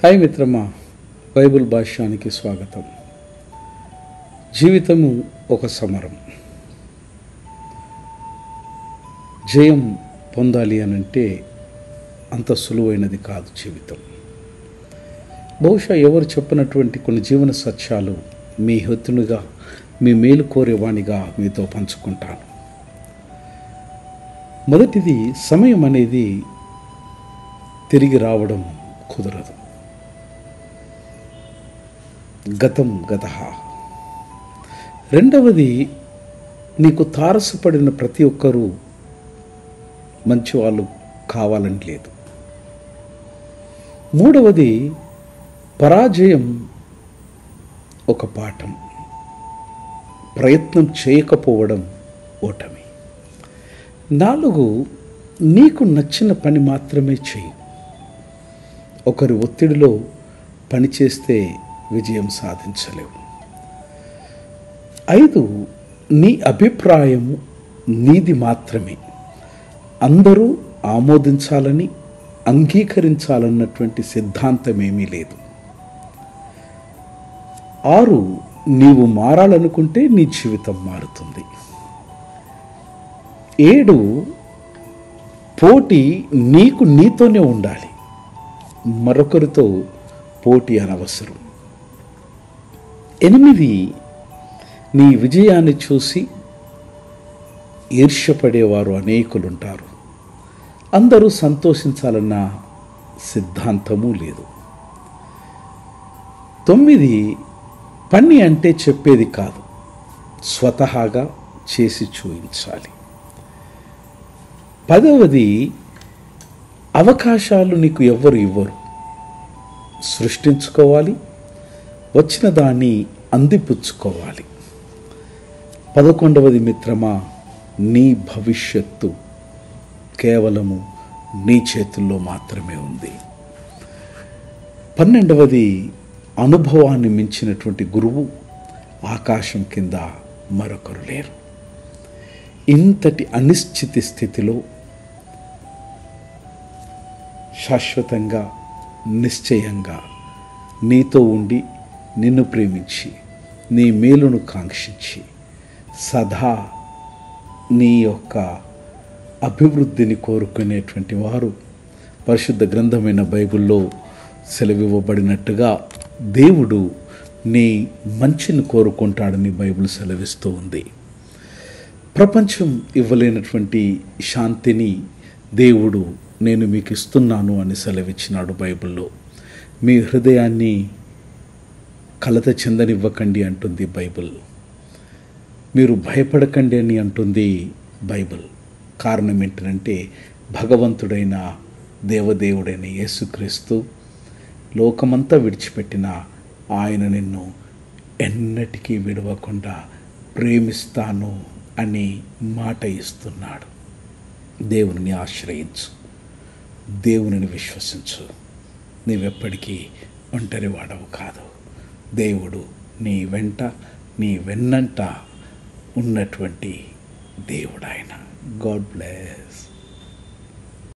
Hi మిత్రమా, Bible భాష్యానికి స్వాగతం. జీవితము ఒక సమరం. జయం పొందాలి అనంటే అంత సులువైనది కాదు జీవితం. బహుశా ఎవరు చెప్పినటువంటి కొన్ని జీవన సత్యాలు మీ హెతునుగా, మీ మేలు కోరేవాణిగా మీతో పంచుకుంటాను. మొదటిది, సమయం అనేది తిరిగి రావడం కుదరదు. గతం గతః. రెండవది, నీకు తారసపడిన ప్రతి ఒక్కరూ మంచివాళ్ళు కావాలని లేదు. మూడవది, పరాజయం ఒక పాఠం, ప్రయత్నం చేయకపోవడం ఓటమి. 4, నీకు నచ్చిన పని మాత్రమే చేయి. ఒకరి ఒత్తిడిలో పనిచేస్తే విజయం సాధించలేవు. 5, నీ అభిప్రాయం నీది మాత్రమే, అందరూ ఆమోదించాలని, అంగీకరించాలన్నటువంటి సిద్ధాంతం ఏమీ లేదు. 6, నీవు మారాలనుకుంటే నీ జీవితం మారుతుంది. 7, పోటీ నీకు నీతోనే ఉండాలి, మరొకరితో పోటీ అనవసరం. 8, నీ విజయాన్ని చూసి ఈర్ష్యపడేవారు అనేకులుంటారు. అందరూ సంతోషించాలన్న సిద్ధాంతము లేదు. 9, పని అంటే చెప్పేది కాదు, స్వతహాగా చేసి చూపించాలి. 10, అవకాశాలు నీకు ఎవ్వరు ఇవ్వరు, సృష్టించుకోవాలి, వచ్చిన దాన్ని అందిపుచ్చుకోవాలి. 11, మిత్రమా, నీ భవిష్యత్తు కేవలము నీ చేతుల్లో మాత్రమే ఉంది. 12, అనుభవాన్ని మించినటువంటి గురువు ఆకాశం కింద మరొకరు లేరు. ఇంతటి అనిశ్చిత స్థితిలో శాశ్వతంగా, నిశ్చయంగా నీతో ఉండి, నిన్ను ప్రేమించి, నీ మేలును కాంక్షించి, సదా నీ యొక్క అభివృద్ధిని కోరుకునేటువంటి వారు పరిశుద్ధ గ్రంథమైన బైబిల్లో సెలవివ్వబడినట్టుగా దేవుడు నీ మంచిని కోరుకుంటాడని బైబిల్ సెలవిస్తూ ఉంది. ప్రపంచం ఇవ్వలేనటువంటి శాంతిని దేవుడు నేను మీకు ఇస్తున్నాను అని సెలవిచ్చినాడు బైబిల్లో. మీ హృదయాన్ని కలత చెందనివ్వకండి అంటుంది బైబిల్. మీరు భయపడకండి అని అంటుంది బైబిల్. కారణం ఏంటంటే, భగవంతుడైన దేవదేవుడైన యేసుక్రీస్తు లోకమంతా విడిచిపెట్టిన ఆయన నిన్ను ఎన్నటికీ విడవకుండా ప్రేమిస్తాను అని మాట ఇస్తున్నాడు. దేవుని ఆశ్రయించు, దేవునిని విశ్వసించు. నీవెప్పటికీ ఒంటరి వాడవు కాదు. దేవుడు నీ వెంట, నీ వెన్నంట ఉన్నటువంటి దేవుడు ఆయన. God bless.